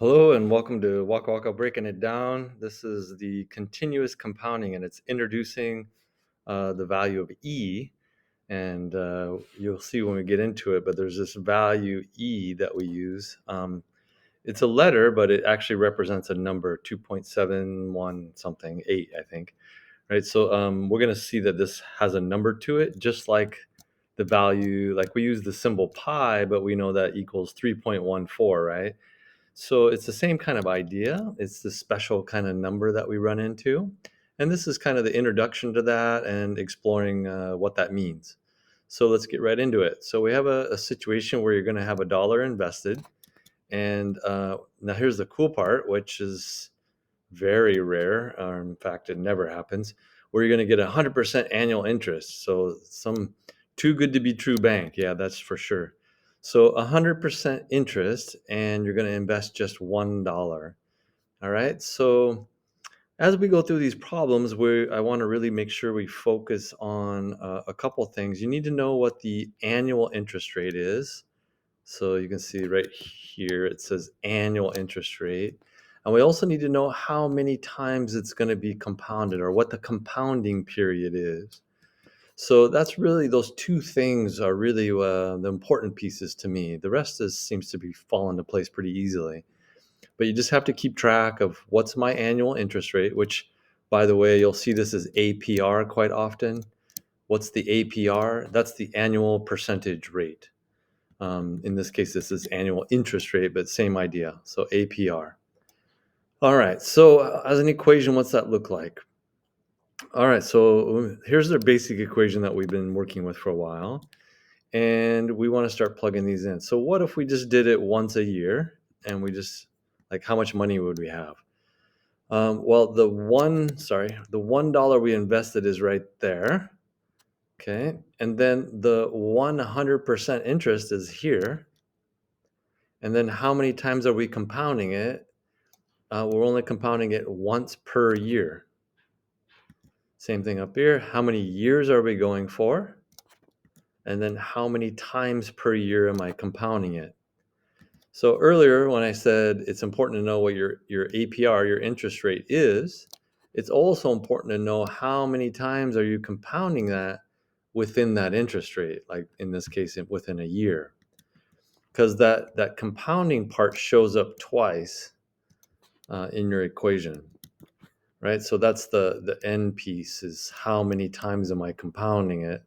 Hello and welcome to Waka Waka Breaking It Down. This is the continuous compounding and it's introducing the value of E. And you'll see when we get into it, but there's this value E that we use. It's a letter, but it actually represents a number 2.71 something, 8, I think. Right. So we're going to see that this has a number to it, just like the value, like we use the symbol pi, but we know that equals 3.14, right? So it's the same kind of idea. It's the special kind of number that we run into. And this is kind of the introduction to that and exploring what that means. So let's get right into it. So we have a situation where you're going to have a dollar invested. And now here's the cool part, which is very rare. Or in fact, it never happens, where you're going to get 100% annual interest. So some too good to be true bank. Yeah, that's for sure. So 100% interest, and you're going to invest just $1. All right. So as we go through these problems, I want to really make sure we focus on a couple things. You need to know what the annual interest rate is. So you can see right here, it says annual interest rate. And we also need to know how many times it's going to be compounded or what the compounding period is. So that's really, those two things are really the important pieces to me. The rest seems to be fall into place pretty easily. But you just have to keep track of what's my annual interest rate, which, by the way, you'll see this as APR quite often. What's the APR? That's the annual percentage rate. In this case, this is annual interest rate, but same idea. So APR. All right. So as an equation, what's that look like? All right. So here's the basic equation that we've been working with for a while. And we want to start plugging these in. So what if we just did it once a year and we just, like, how much money would we have? Well, the $1 we invested is right there. Okay. And then the 100% interest is here. And then how many times are we compounding it? We're only compounding it once per year. Same thing up here. How many years are we going for? And then how many times per year am I compounding it? So earlier when I said it's important to know what your APR, your interest rate is, it's also important to know how many times are you compounding that within that interest rate, like in this case, within a year. Because that compounding part shows up twice in your equation, right? So that's the end piece, is how many times am I compounding it,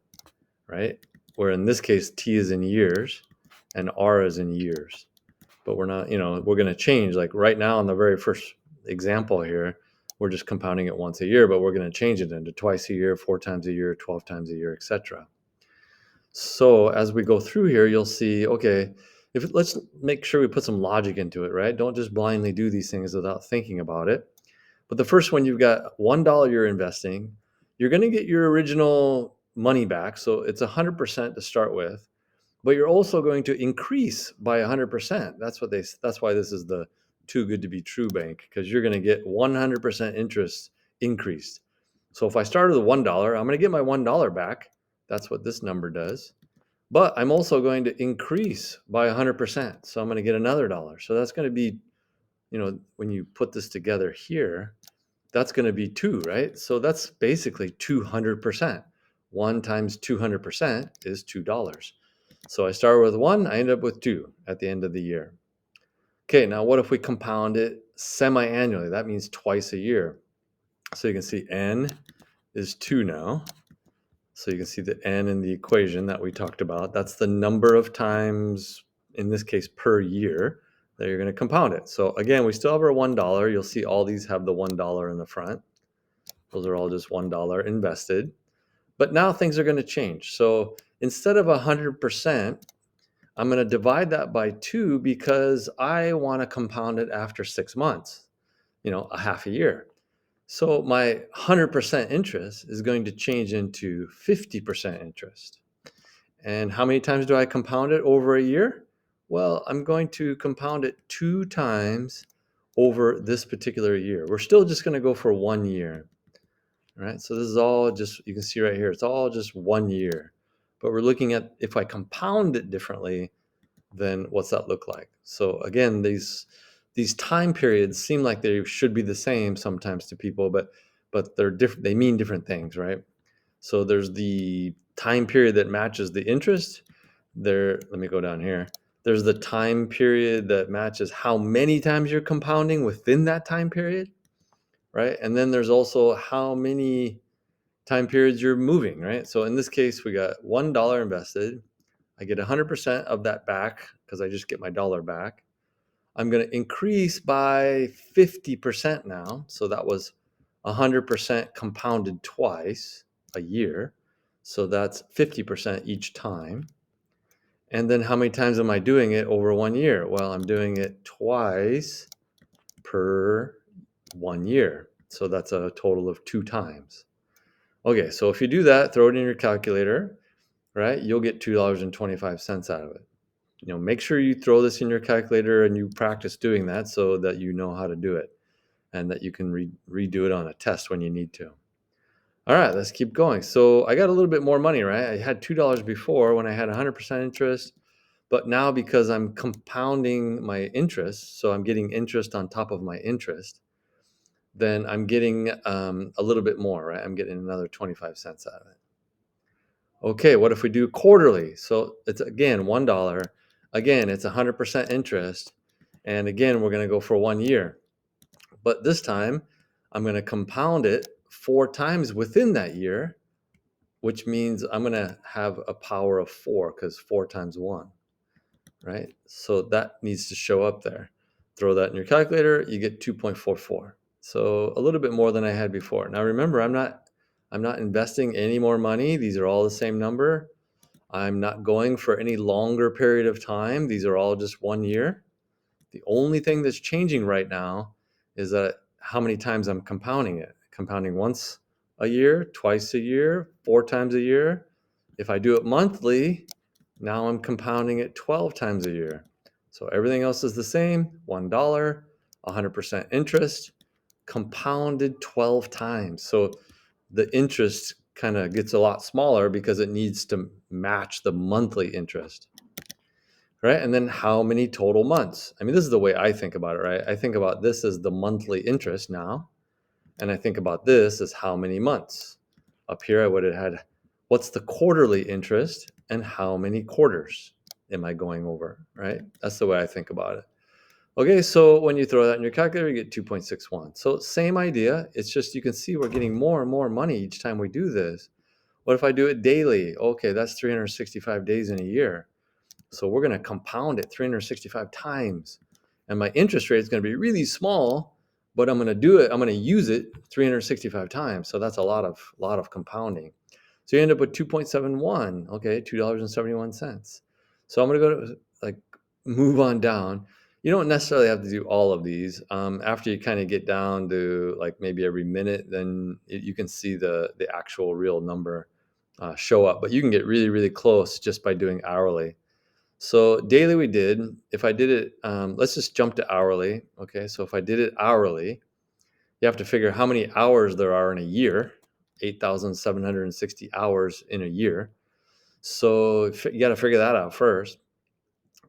right? Where in this case, T is in years and R is in years. But we're not, we're going to change. Like right now in the very first example here, we're just compounding it once a year, but we're going to change it into twice a year, 4 times a year, 12 times a year, etc. So as we go through here, you'll see, okay, let's make sure we put some logic into it, right? Don't just blindly do these things without thinking about it. But the first one, you've got $1 you're investing. You're going to get your original money back. So it's 100% to start with, but you're also going to increase by 100%. That's why this is the too good to be true bank, because you're going to get 100% interest increased. So if I started with $1, I'm going to get my $1 back. That's what this number does. But I'm also going to increase by 100%. So I'm going to get another dollar. So that's going to be, when you put this together here, that's going to be 2, right? So that's basically 200%. 1 times 200% is $2. So I started with 1, I end up with 2 at the end of the year. Okay, now what if we compound it semi-annually? That means twice a year. So you can see n is 2 now. So you can see the n in the equation that we talked about. That's the number of times, in this case per year, that you're going to compound it. So again, we still have our $1. You'll see all these have the $1 in the front. Those are all just $1 invested. But now things are going to change. So instead of 100%, I'm going to divide that by 2 because I want to compound it after 6 months, a half a year. So my 100% interest is going to change into 50% interest. And how many times do I compound it over a year? Well, I'm going to compound it 2 times over this particular year. We're still just going to go for 1 year. All right, so this is all just, you can see right here, it's all just 1 year. But we're looking at, if I compound it differently, then what's that look like? So again, these time periods seem like they should be the same sometimes to people, but they're different. They mean different things, right? So there's the time period that matches the interest. Let me go down here. There's the time period that matches how many times you're compounding within that time period, right? And then there's also how many time periods you're moving, right? So in this case, we got $1 invested. I get 100% of that back because I just get my dollar back. I'm going to increase by 50% now. So that was 100% compounded twice a year. So that's 50% each time. And then how many times am I doing it over 1 year? Well, I'm doing it twice per 1 year. So that's a total of 2 times. Okay, so if you do that, throw it in your calculator, right? You'll get $2.25 out of it. Make sure you throw this in your calculator and you practice doing that so that you know how to do it and that you can redo it on a test when you need to. All right, let's keep going. So I got a little bit more money, right? I had $2 before when I had 100% interest, but now because I'm compounding my interest, so I'm getting interest on top of my interest, then I'm getting a little bit more, right? I'm getting another 25 cents out of it. Okay, what if we do quarterly? So it's again $1. Again, it's 100% interest. And again, we're going to go for 1 year. But this time, I'm going to compound it 4 times within that year, which means I'm going to have a power of 4 because 4 times 1, right? So that needs to show up there. Throw that in your calculator, you get 2.44. So a little bit more than I had before. Now remember, I'm not investing any more money. These are all the same number. I'm not going for any longer period of time. These are all just 1 year. The only thing that's changing right now is that how many times I'm compounding it. Compounding once a year, twice a year, 4 times a year. If I do it monthly, now I'm compounding it 12 times a year. So everything else is the same, $1, 100% interest, compounded 12 times. So the interest kind of gets a lot smaller because it needs to match the monthly interest, right? And then how many total months? I mean, this is the way I think about it, right? I think about this as the monthly interest now, and I think about this as how many months. Up here, I would have had what's the quarterly interest and how many quarters am I going over, right? That's the way I think about it. Okay, so when you throw that in your calculator, you get 2.61. So same idea. It's just you can see we're getting more and more money each time we do this. What if I do it daily? Okay, that's 365 days in a year. So we're going to compound it 365 times. And my interest rate is going to be really small, but I'm going to do it. I'm going to use it 365 times. So that's a lot of compounding. So you end up with 2.71. Okay, $2.71. So I'm going to go to move on down. You don't necessarily have to do all of these. After you kind of get down to maybe every minute, then you can see the actual real number show up. But you can get really, really close just by doing hourly. So daily we did. If I did it, let's just jump to hourly. Okay, so if I did it hourly, you have to figure how many hours there are in a year, 8,760 hours in a year. So you got to figure that out first.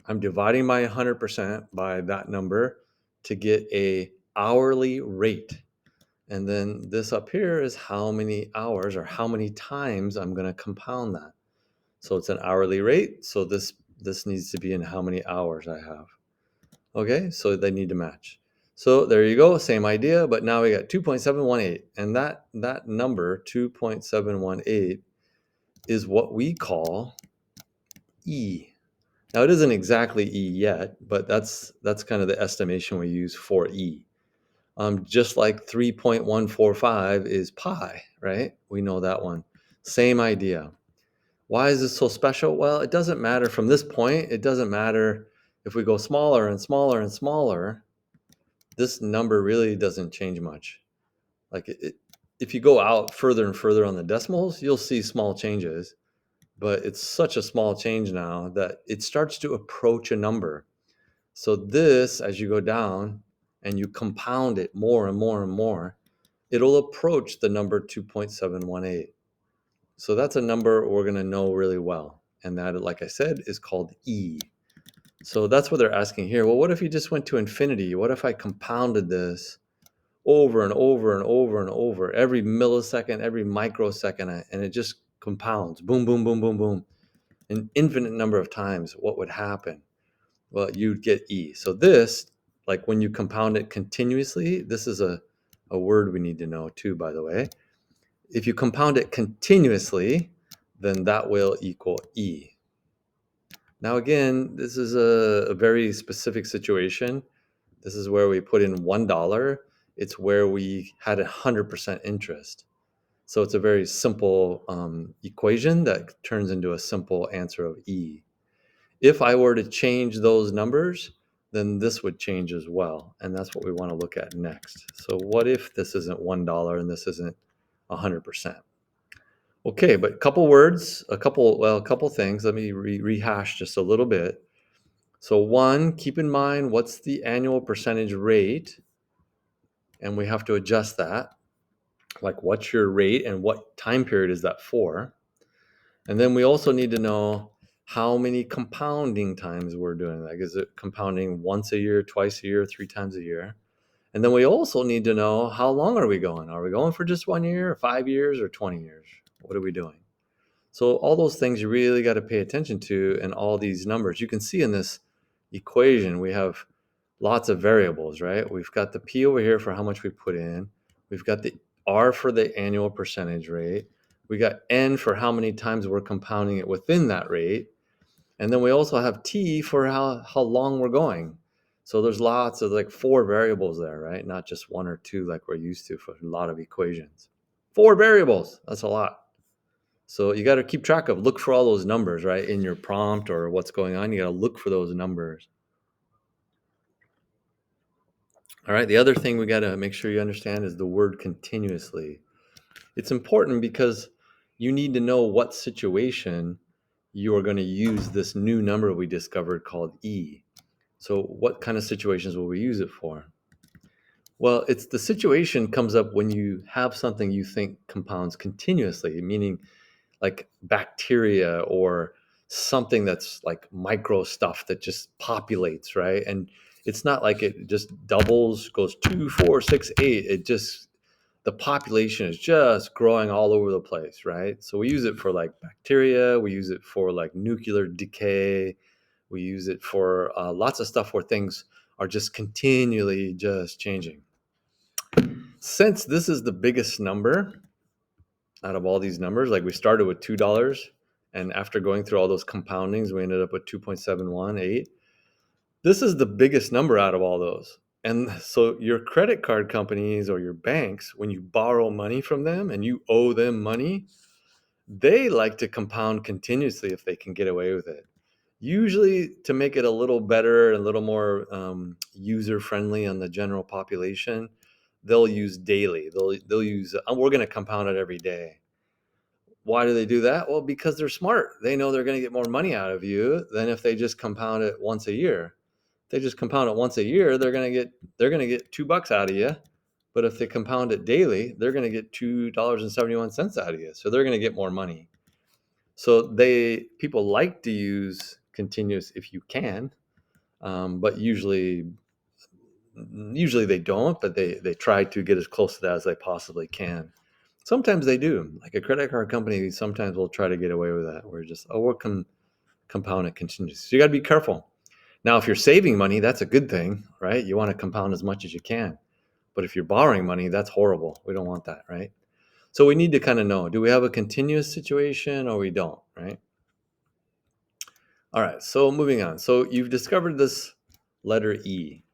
I'm dividing my 100% by that number to get a hourly rate. And then this up here is how many hours or how many times I'm going to compound that. So it's an hourly rate. So this needs to be in how many hours I have. Okay, so they need to match. So there you go, same idea, but now we got 2.718. And that number, 2.718, is what we call E. Now it isn't exactly E yet, but that's kind of the estimation we use for E. Just like 3.145 is pi, right? We know that one. Same idea. Why is this so special? Well, it doesn't matter from this point. It doesn't matter if we go smaller and smaller and smaller. This number really doesn't change much. If you go out further and further on the decimals, you'll see small changes. But it's such a small change now that it starts to approach a number. So this, as you go down and you compound it more and more and more, it'll approach the number 2.718. So that's a number we're going to know really well. And that, like I said, is called E. So that's what they're asking here. Well, what if you just went to infinity? What if I compounded this over and over and over and over every millisecond, every microsecond, and it just compounds, boom, boom, boom, boom, boom, an infinite number of times? What would happen? Well, you'd get E. So this, like when you compound it continuously, this is a word we need to know too, by the way. If you compound it continuously, then that will equal E. Now, again, this is a very specific situation. This is where we put in $1. It's where we had 100% interest. So it's a very simple equation that turns into a simple answer of E. If I were to change those numbers, then this would change as well. And that's what we want to look at next. So what if this isn't $1 and this isn't 100%? Okay, but a couple words, a couple things. Let me rehash just a little bit. So one, keep in mind what's the annual percentage rate, and we have to adjust that. Like what's your rate and what time period is that for? And then we also need to know how many compounding times we're doing. Like, is it compounding once a year, twice a year, 3 times a year? And then we also need to know how long are we going? Are we going for just 1 year, or 5 years, or 20 years? What are we doing? So all those things you really got to pay attention to, and all these numbers. You can see in this equation, we have lots of variables, right? We've got the P over here for how much we put in. We've got the R for the annual percentage rate. We got N for how many times we're compounding it within that rate. And then we also have T for how long we're going. So there's lots of like 4 variables there, right? Not just 1 or 2 like we're used to for a lot of equations. 4 variables, that's a lot. So you got to keep track of, look for all those numbers, right? In your prompt or what's going on, you got to look for those numbers. All right, the other thing we got to make sure you understand is the word continuously. It's important because you need to know what situation you are going to use this new number we discovered called E. So what kind of situations will we use it for? Well, it's the situation comes up when you have something you think compounds continuously, meaning like bacteria or something that's like micro stuff that just populates, right? And it's not like it just doubles, goes 2, 4, 6, 8. It just, the population is just growing all over the place, right? So we use it for like bacteria, we use it for like nuclear decay, we use it for lots of stuff where things are just continually just changing. Since this is the biggest number out of all these numbers, like we started with $2, and after going through all those compoundings, we ended up with 2.718. This is the biggest number out of all those. And so your credit card companies or your banks, when you borrow money from them and you owe them money, they like to compound continuously if they can get away with it. Usually, to make it a little better and a little more user friendly on the general population, they'll use daily. They'll use we're going to compound it every day. Why do they do that? Well, because they're smart. They know they're going to get more money out of you than if they just compound it once a year. If they just compound it once a year, they're going to get $2 out of you. But if they compound it daily, they're going to get $2.71 out of you. So they're going to get more money. So people like to use continuous if you can, but usually they don't. But they try to get as close to that as they possibly can. Sometimes they do. Like a credit card company, sometimes will try to get away with that. We're just, we're compound it continuously. So you got to be careful. Now, if you're saving money, that's a good thing, right? You want to compound as much as you can. But if you're borrowing money, that's horrible. We don't want that, right? So we need to kind of know, do we have a continuous situation or we don't, right? All right, so moving on. So you've discovered this letter E.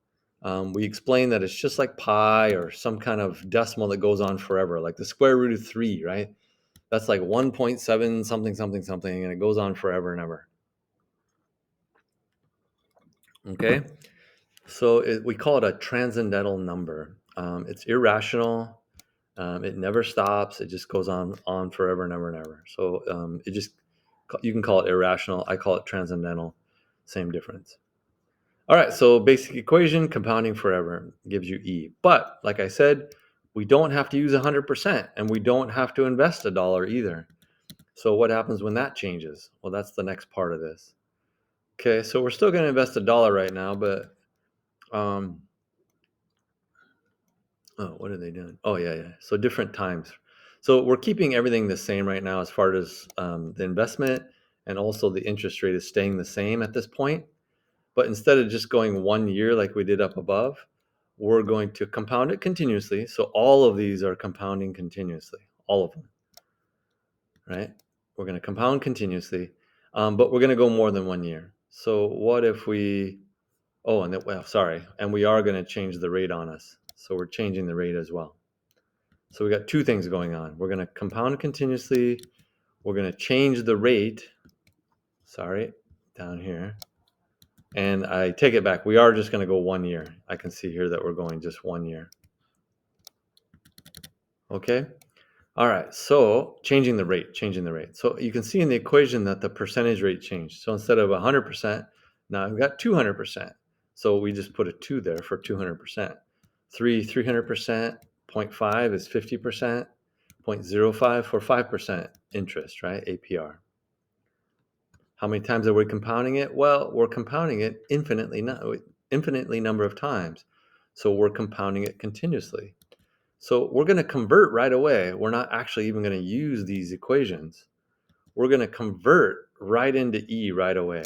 We explained that it's just like pi or some kind of decimal that goes on forever, like the square root of 3, right? That's like 1.7 something, something, something, and it goes on forever and ever. Okay, so we call it a transcendental number. It's irrational. It never stops. It just goes on forever and ever and ever. So you can call it irrational. I call it transcendental. Same difference. All right, so basic equation, compounding forever gives you E. But like I said, we don't have to use 100%, and we don't have to invest $1 either. So what happens when that changes? Well, that's the next part of this. Okay, so we're still going to invest $1 right now, but oh, what are they doing? Oh, yeah. So different times. So we're keeping everything the same right now as far as the investment, and also the interest rate is staying the same at this point. But instead of just going 1 year like we did up above, we're going to compound it continuously. So all of these are compounding continuously, all of them, right? We're going to compound continuously, but we're going to go more than 1 year. So what if we, oh, and well, sorry, and we are going to change the rate on us. So we're changing the rate as well. So we got two things going on. We're going to compound continuously. We're going to change the rate. Sorry, down here. And I take it back. We are just going to go 1 year. I can see here that we're going just 1 year. Okay. All right. So changing the rate. So you can see in the equation that the percentage rate changed. So instead of 100%, now I've got 200%. So we just put a 2 there for 200%. 300%. 0.5 is 50%. 0.05 for 5% interest, right? APR. How many times are we compounding it? Well, we're compounding it infinitely number of times. So we're compounding it continuously. So we're going to convert right away. We're not actually even going to use these equations. We're going to convert right into E right away.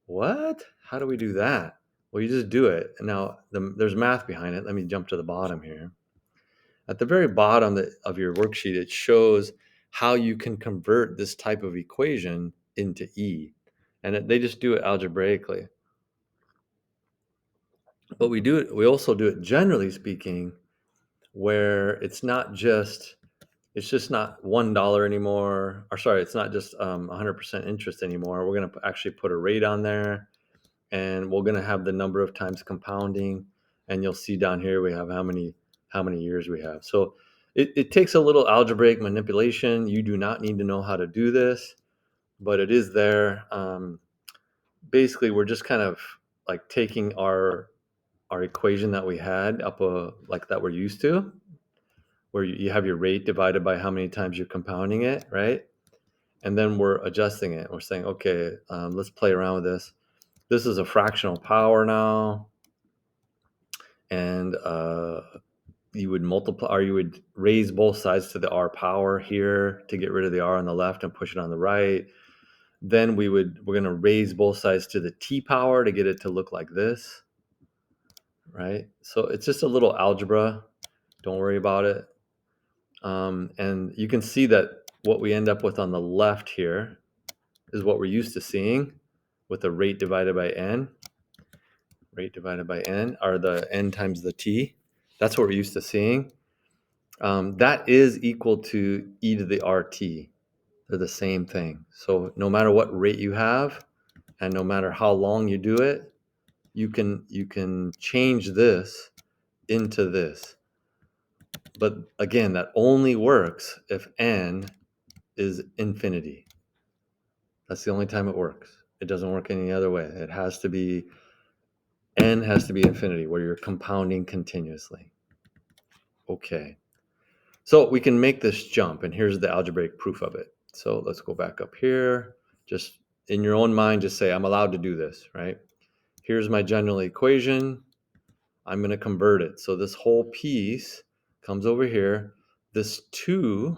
What? How do we do that? Well, you just do it. Now, there's math behind it. Let me jump to the bottom here. At the very bottom of your worksheet, it shows how you can convert this type of equation into E. And they just do it algebraically. But we also do it, generally speaking, where it's just not $1 anymore. Or sorry, it's not just 100% interest anymore. We're going to actually put a rate on there, and we're going to have the number of times compounding. And you'll see down here we have how many years we have. So it takes a little algebraic manipulation. You do not need to know how to do this, but it is there. Basically, we're just kind of like taking our equation that we had like that we're used to, where you have your rate divided by how many times you're compounding it, right? And then we're adjusting it. We're saying, okay, let's play around with this. This is a fractional power now, and you would multiply, or you would raise both sides to the R power here to get rid of the R on the left and push it on the right. Then we're going to raise both sides to the T power to get it to look like this, right? So it's just a little algebra. Don't worry about it. And you can see that what we end up with on the left here is what we're used to seeing with a rate divided by n. Rate divided by n, or the n times the t. That's what we're used to seeing. That is equal to e to the rt. They're the same thing. So no matter what rate you have, and no matter how long you do it, you can change this into this. But again, that only works if n is infinity. That's the only time it works. It doesn't work any other way. It has to be, n has to be infinity, where you're compounding continuously. Okay. So we can make this jump, and here's the algebraic proof of it. So let's go back up here. Just in your own mind, just say, I'm allowed to do this, right? Here's my general equation. I'm going to convert it. So this whole piece comes over here. This 2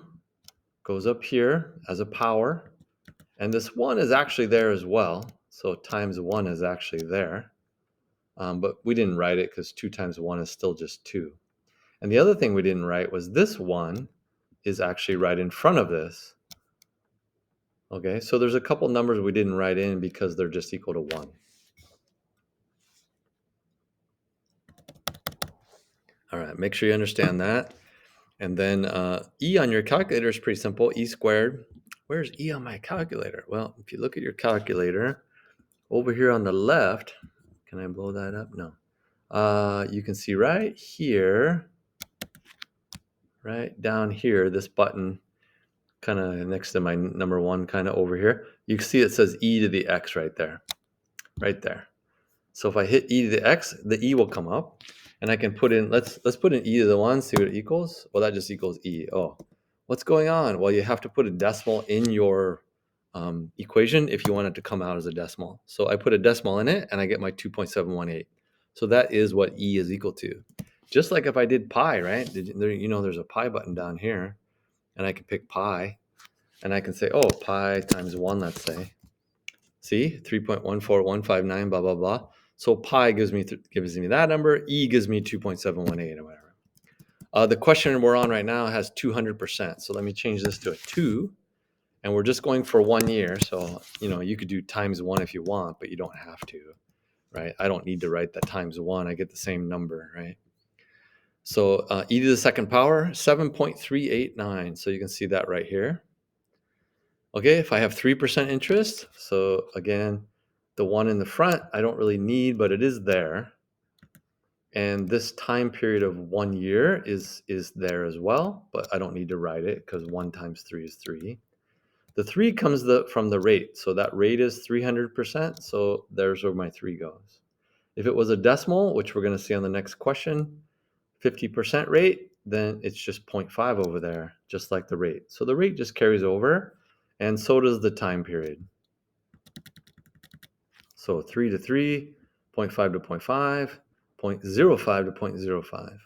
goes up here as a power. And this 1 is actually there as well. So times 1 is actually there. But we didn't write it because 2 times 1 is still just 2. And the other thing we didn't write was this 1 is actually right in front of this. Okay, so there's a couple numbers we didn't write in because they're just equal to 1. All right, make sure you understand that. And then E on your calculator is pretty simple, E squared. Where's E on my calculator? Well, if you look at your calculator, over here on the left, can I blow that up? No. You can see right here, right down here, this button, kind of next to my number 1, kind of over here. You can see it says e to the x right there, right there. So if I hit e to the x, the e will come up, and I can put in, let's put in e to the 1, see what it equals. Well, that just equals e. Oh, what's going on? Well, you have to put a decimal in your equation if you want it to come out as a decimal. So I put a decimal in it and I get my 2.718. So that is what E is equal to. Just like if I did pi, right? There's a pi button down here, and I can pick pi, and I can say, oh, pi times 1, let's say. See, 3.14159, blah, blah, blah. So pi gives me that number. E gives me 2.718 or whatever. The question we're on right now has 200%. So let me change this to a 2. And we're just going for 1 year. So, you could do times 1 if you want, but you don't have to, right? I don't need to write that times 1. I get the same number, right? So e to the second power, 7.389. So you can see that right here. Okay, if I have 3% interest, so again, the 1 in the front, I don't really need, but it is there. And this time period of 1 year is there as well, but I don't need to write it because 1 times 3 is 3. The 3 comes from the rate, so that rate is 300%, so there's where my 3 goes. If it was a decimal, which we're going to see on the next question, 50% rate, then it's just 0.5 over there, just like the rate. So the rate just carries over, and so does the time period. So 3 to 3, 0.5 to 0.5, 0.05 to 0.05,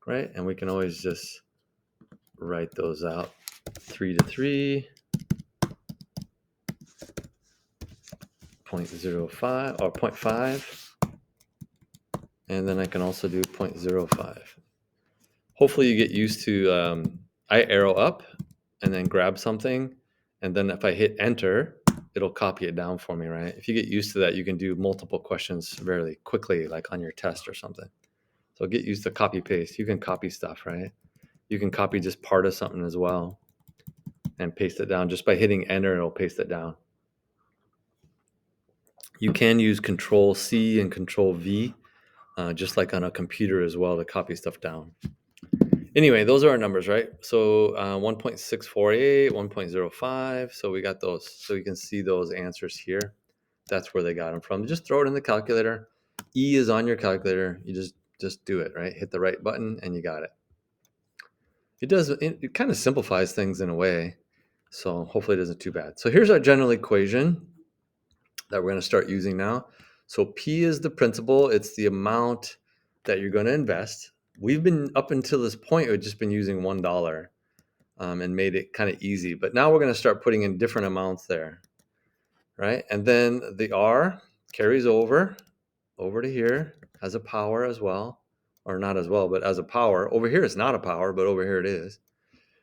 right? And we can always just write those out. 3 to 3, 0.05 or 0.5, and then I can also do 0.05. Hopefully you get used to, I arrow up and then grab something, and then if I hit enter, it'll copy it down for me, right? If you get used to that, you can do multiple questions very quickly, like on your test or something. So get used to copy paste. You can copy stuff, right? You can copy just part of something as well and paste it down. Just by hitting enter, it'll paste it down. You can use Control C and Control V, just like on a computer as well, to copy stuff down. Anyway, those are our numbers, right? So 1.648, 1.05. So we got those. So you can see those answers here. That's where they got them from. Just throw it in the calculator. E is on your calculator. You just do it, right? Hit the right button and you got it. It kind of simplifies things in a way. So hopefully it isn't too bad. So here's our general equation that we're going to start using now. So P is the principal. It's the amount that you're going to invest. We've been, up until this point, we've just been using $1 and made it kind of easy. But now we're going to start putting in different amounts there, right? And then the R carries over to here as a power as well, or not as well, but as a power. Over here it's not a power, but over here it is.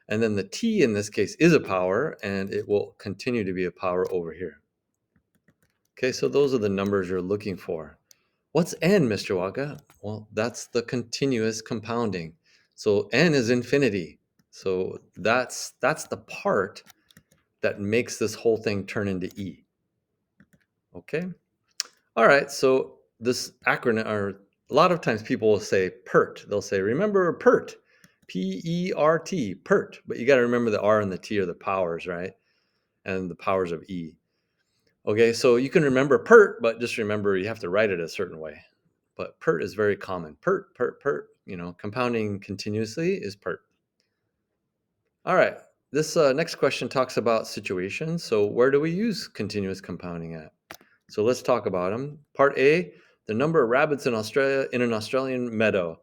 And then the T in this case is a power, and it will continue to be a power over here. Okay, so those are the numbers you're looking for. What's n, Mr. Waka? Well, that's the continuous compounding. So n is infinity. So that's the part that makes this whole thing turn into E. Okay? All right, so this acronym, or a lot of times people will say PERT. They'll say, remember PERT, P-E-R-T, PERT. But you got to remember the R and the T are the powers, right? And the powers of E. Okay, so you can remember PERT, but just remember you have to write it a certain way. But PERT is very common. PERT, PERT, PERT, compounding continuously is PERT. All right, this next question talks about situations. So where do we use continuous compounding at? So let's talk about them. Part A, the number of rabbits in Australia in an Australian meadow.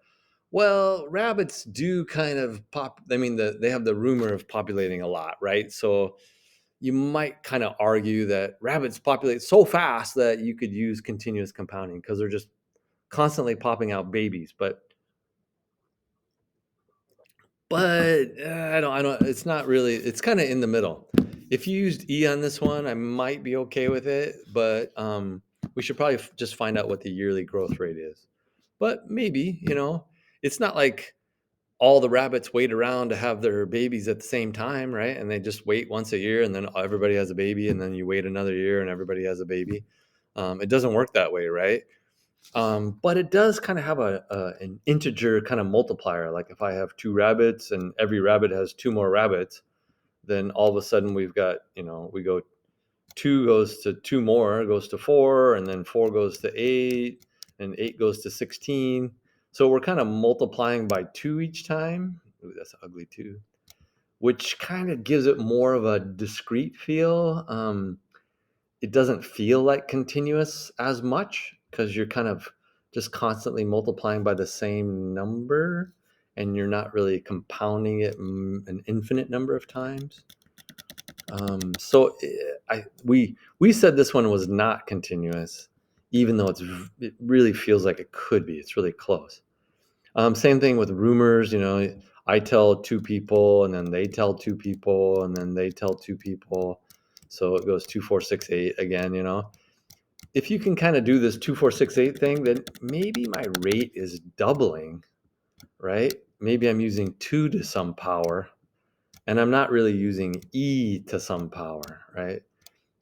Well, rabbits do kind of they have the rumor of populating a lot, right? So you might kind of argue that rabbits populate so fast that you could use continuous compounding because they're just constantly popping out babies. But I don't, it's not really, it's kind of in the middle. If you used E on this one, I might be okay with it, but we should probably just find out what the yearly growth rate is. But maybe, it's not like all the rabbits wait around to have their babies at the same time, right? And they just wait once a year and then everybody has a baby, and then you wait another year and everybody has a baby. It doesn't work that way, right? But it does kind of have an integer kind of multiplier. Like if I have 2 rabbits and every rabbit has 2 more rabbits, then all of a sudden we've got, we go 2 goes to 2 more, goes to 4, and then 4 goes to 8, and 8 goes to 16. So we're kind of multiplying by 2 each time. Ooh, that's ugly too. which kind of gives it more of a discrete feel. It doesn't feel like continuous as much because you're kind of just constantly multiplying by the same number and you're not really compounding it an infinite number of times. We said this one was not continuous, even though it really feels like it could be. It's really close. Same thing with rumors. I tell two people, and then they tell two people, and then they tell two people. So it goes 2, 4, 6, 8 again. If you can kind of do this 2, 4, 6, 8 thing, then maybe my rate is doubling, right? Maybe I'm using 2 to some power, and I'm not really using e to some power, right?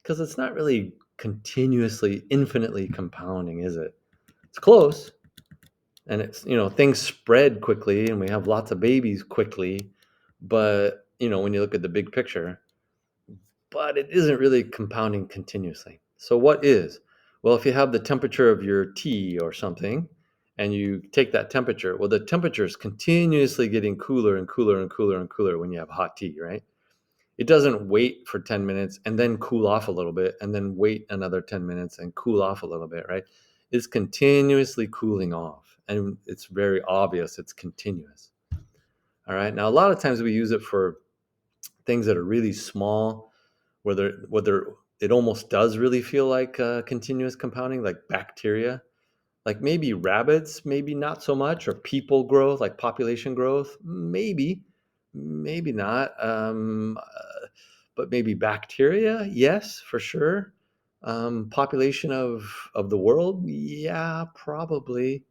Because it's not really continuously, infinitely compounding, is it? It's close, and it's things spread quickly, and we have lots of babies quickly, but when you look at the big picture, but it isn't really compounding continuously. So what is? Well, if you have the temperature of your tea or something, and you take that temperature, well, the temperature is continuously getting cooler and cooler and cooler and cooler when you have hot tea, right? It doesn't wait for 10 minutes and then cool off a little bit and then wait another 10 minutes and cool off a little bit, right? It's continuously cooling off, and it's very obvious it's continuous. All right. Now, a lot of times we use it for things that are really small, whether it almost does really feel like continuous compounding, like bacteria, like maybe rabbits, maybe not so much, or people growth, like population growth, maybe not. But maybe bacteria, yes, for sure. Population of the world, yeah, probably.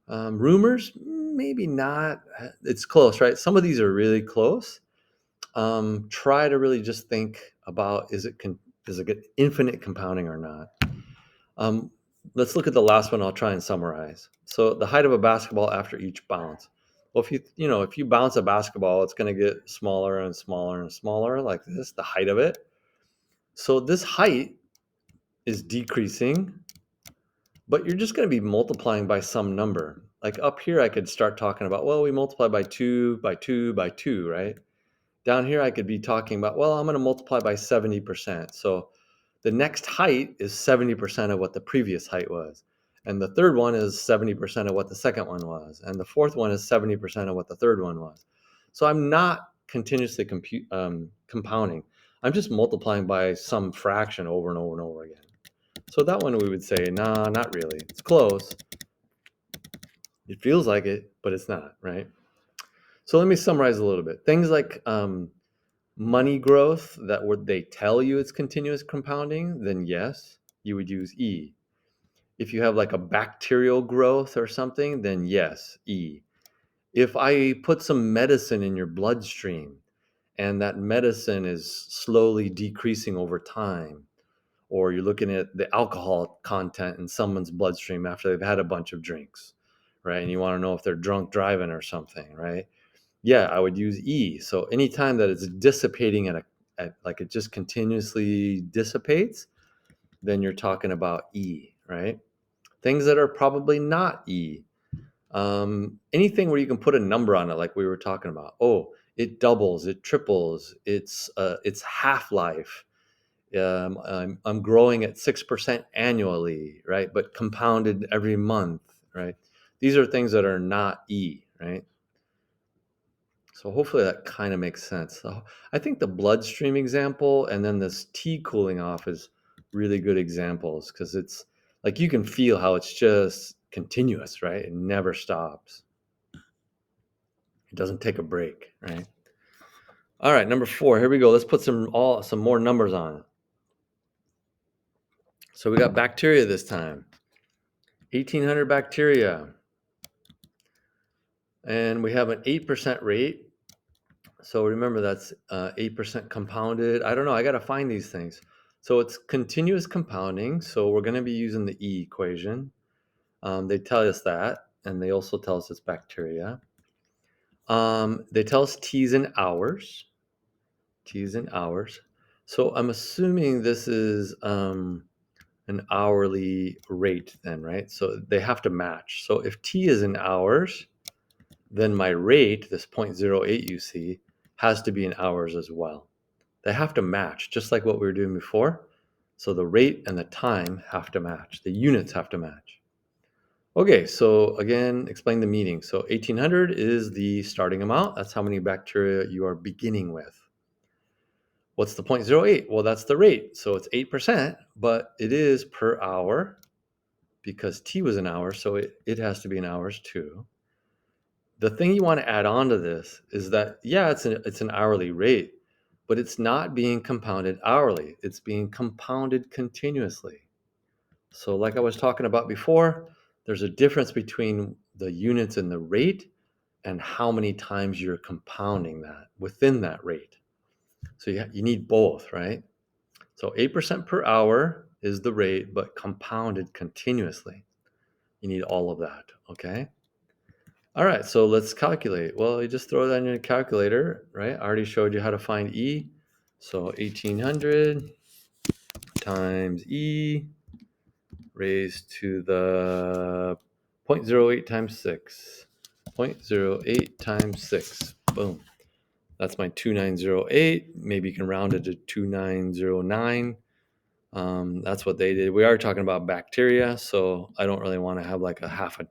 Rumors, maybe not. It's close, right? Some of these are really close. Try to really just think about, is it infinite compounding or not? Um, let's look at the last one. I'll try and summarize. So the height of a basketball after each bounce. Well, if you bounce a basketball, it's going to get smaller and smaller and smaller, like this, the height of it. So this height is decreasing, but you're just going to be multiplying by some number. Like up here, I could start talking about, well, we multiply by 2, by 2, by 2, right? Down here, I could be talking about, well, I'm going to multiply by 70%. So the next height is 70% of what the previous height was. And the third one is 70% of what the second one was. And the fourth one is 70% of what the third one was. So I'm not continuously compounding. I'm just multiplying by some fraction over and over and over again. So that one we would say, nah, not really. It's close. It feels like it, but it's not, right? So let me summarize a little bit. Things like money growth, that would they tell you it's continuous compounding, then yes, you would use E. If you have like a bacterial growth or something, then yes, E. If I put some medicine in your bloodstream and that medicine is slowly decreasing over time, or you're looking at the alcohol content in someone's bloodstream after they've had a bunch of drinks, right? And you want to know if they're drunk driving or something, right? Yeah, I would use E. So anytime that it's dissipating at like it just continuously dissipates, then you're talking about E, right? Things that are probably not E. Anything where you can put a number on it, like we were talking about. Oh, it doubles, it triples, it's half-life. I'm growing at 6% annually, right? But compounded every month, right? These are things that are not E, right? So hopefully that kind of makes sense. So I think the bloodstream example and then this tea cooling off is really good examples, because it's like you can feel how it's just continuous, right? It never stops. It doesn't take a break, right? All right, number 4. Here we go. Let's put some more numbers on it. So we got bacteria this time. 1,800 bacteria. And we have an 8% rate. So remember, that's 8% compounded. I don't know. I got to find these things. So it's continuous compounding. So we're going to be using the E equation. They tell us that. And they also tell us it's bacteria. They tell us T's in hours. T's in hours. So I'm assuming this is an hourly rate then, right? So they have to match. So if T is in hours, then my rate, this 0.08 you see, has to be in hours as well. They have to match, just like what we were doing before. So the rate and the time have to match. The units have to match. Okay, so again, explain the meaning. So 1800 is the starting amount. That's how many bacteria you are beginning with. What's the 0.08? Well, that's the rate. So it's 8%, but it is per hour because T was an hour, so it has to be in hours too. The thing you want to add on to this is that, yeah, it's an hourly rate, but it's not being compounded hourly. It's being compounded continuously. So like I was talking about before, there's a difference between the units and the rate and how many times you're compounding that within that rate. So you need both, right? So 8% per hour is the rate, but compounded continuously. You need all of that, okay? All right, so let's calculate. Well, you just throw that in your calculator, right? I already showed you how to find E. So 1800 times E raised to the 0.08 times 6. 0.08 times 6. Boom. That's my 2908. Maybe you can round it to 2909. That's what they did. We are talking about bacteria, so I don't really want to have like a half a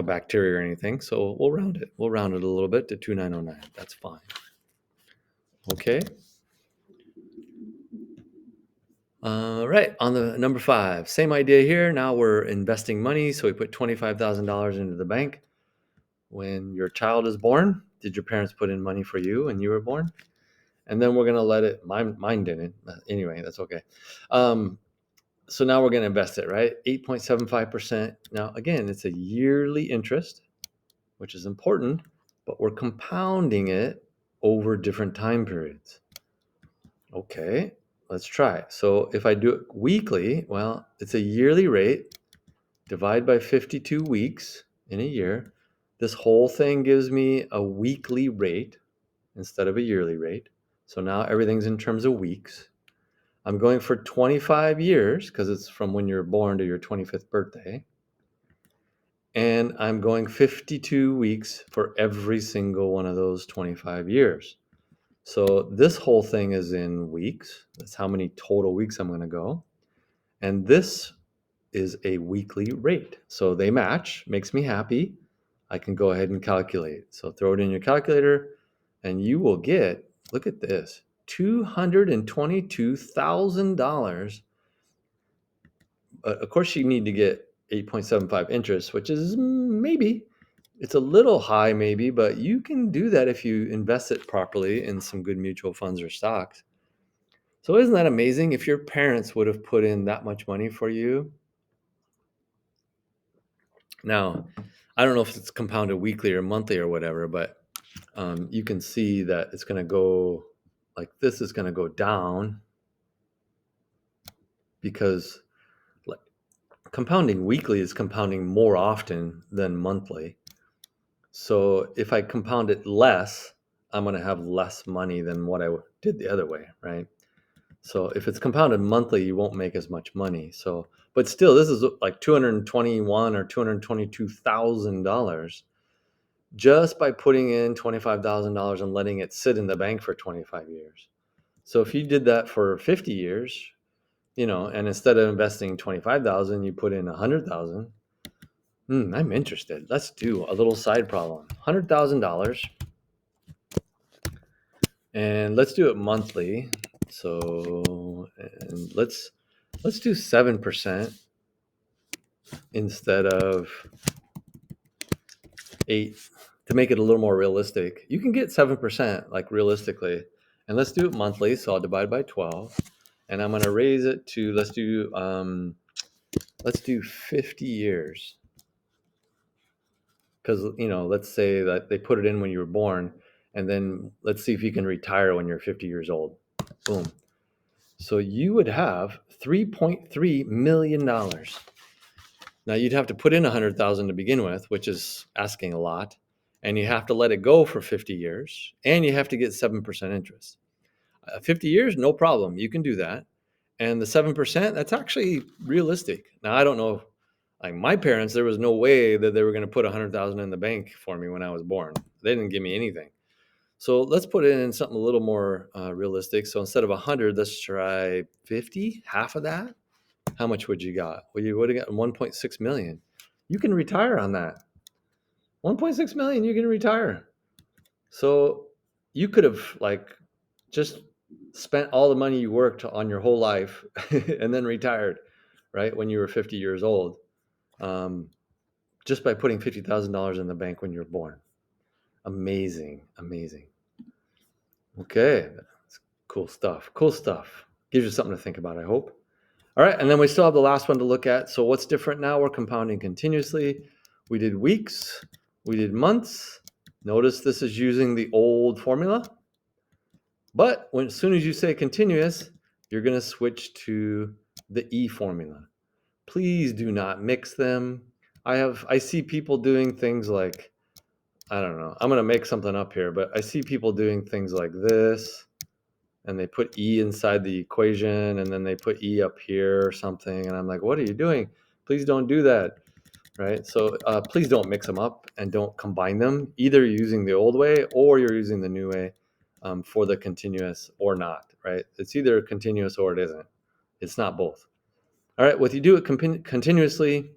bacteria or anything. So we'll round it. We'll round it a little bit to 2909. That's fine. Okay. Right, on the number 5, same idea here. Now we're investing money. So we put $25,000 into the bank. When your child is born, did your parents put in money for you when you were born? And then we're going to let it, mine didn't. Anyway, that's okay. So now we're going to invest it, right? 8.75%. Now, again, it's a yearly interest, which is important, but we're compounding it over different time periods. Okay, let's try. So if I do it weekly, well, it's a yearly rate. Divide by 52 weeks in a year. This whole thing gives me a weekly rate instead of a yearly rate. So now everything's in terms of weeks. I'm going for 25 years because it's from when you're born to your 25th birthday. And I'm going 52 weeks for every single one of those 25 years. So this whole thing is in weeks. That's how many total weeks I'm going to go. And this is a weekly rate. So they match, makes me happy. I can go ahead and calculate. So throw it in your calculator and you will get, look at this, $222,000. Of course, you need to get 8.75 interest, which is maybe, it's a little high maybe, but you can do that if you invest it properly in some good mutual funds or stocks. So isn't that amazing? If your parents would have put in that much money for you. Now, I don't know if it's compounded weekly or monthly or whatever, but you can see that it's going to go like this is going to go down because like compounding weekly is compounding more often than monthly. So if I compound it less, I'm going to have less money than what I did the other way, right? So if it's compounded monthly, you won't make as much money. So, but still, this is like $221,000 or $222,000 just by putting in $25,000 and letting it sit in the bank for 25 years. So if you did that for 50 years, and instead of investing 25,000, you put in 100,000. I'm interested. Let's do a little side problem. $100,000, and let's do it monthly. So, and let's do 7% instead of 8 to make it a little more realistic. You can get 7% like realistically, and let's do it monthly. So I'll divide by 12, and I'm going to raise it to let's do 50 years. Because let's say that they put it in when you were born, and then let's see if you can retire when you're 50 years old. Boom. So you would have $3.3 million. Now you'd have to put in 100,000 to begin with, which is asking a lot, and you have to let it go for 50 years, and you have to get 7% interest. 50 years, no problem. You can do that. And the 7%, that's actually realistic. Now, I don't know, like my parents, there was no way that they were going to put 100,000 in the bank for me when I was born. They didn't give me anything. So let's put it in something a little more realistic. So instead of 100, let's try 50, half of that. How much would you got? Well, you would have gotten 1.6 million. You can retire on that. 1.6 million, you can retire. So you could have like just spent all the money you worked on your whole life and then retired, right? When you were 50 years old, just by putting $50,000 in the bank when you were born. Amazing, amazing. Okay, that's cool stuff. Cool stuff. Gives you something to think about, I hope. All right, and then we still have the last one to look at. So what's different now? We're compounding continuously. We did weeks, we did months. Notice this is using the old formula. But as soon as you say continuous, you're going to switch to the E formula. Please do not mix them. I see people doing things like, I don't know, I'm going to make something up here, but I see people doing things like this, and they put E inside the equation, and then they put E up here or something, and I'm like, what are you doing? Please don't do that, right? So please don't mix them up and don't combine them. Either you're using the old way or you're using the new way for the continuous or not, right? It's either continuous or it isn't. It's not both. All right, if you do it continuously,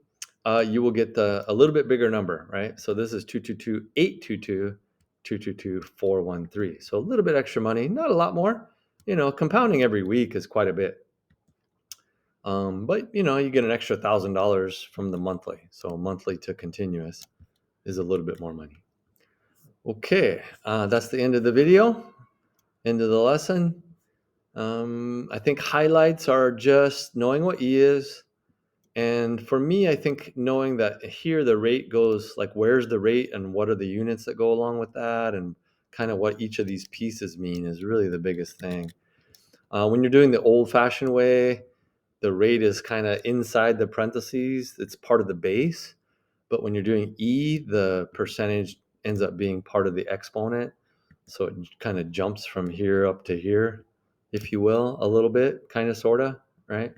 you will get a little bit bigger number, right? So this is 222,822, 222,413. So a little bit extra money, not a lot more. Compounding every week is quite a bit. But you get an extra $1,000 from the monthly. So monthly to continuous is a little bit more money. Okay, that's the end of the video, end of the lesson. I think highlights are just knowing what E is. And for me, I think knowing that here the rate goes, like where's the rate and what are the units that go along with that, and kind of what each of these pieces mean is really the biggest thing. When you're doing the old-fashioned way, the rate is kind of inside the parentheses. It's part of the base. But when you're doing E, the percentage ends up being part of the exponent. So it kind of jumps from here up to here, if you will, a little bit, kind of, sort of, right?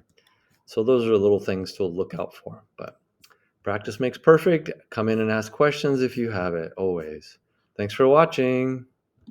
So those are little things to look out for. But practice makes perfect. Come in and ask questions if you have it, always. Thanks for watching.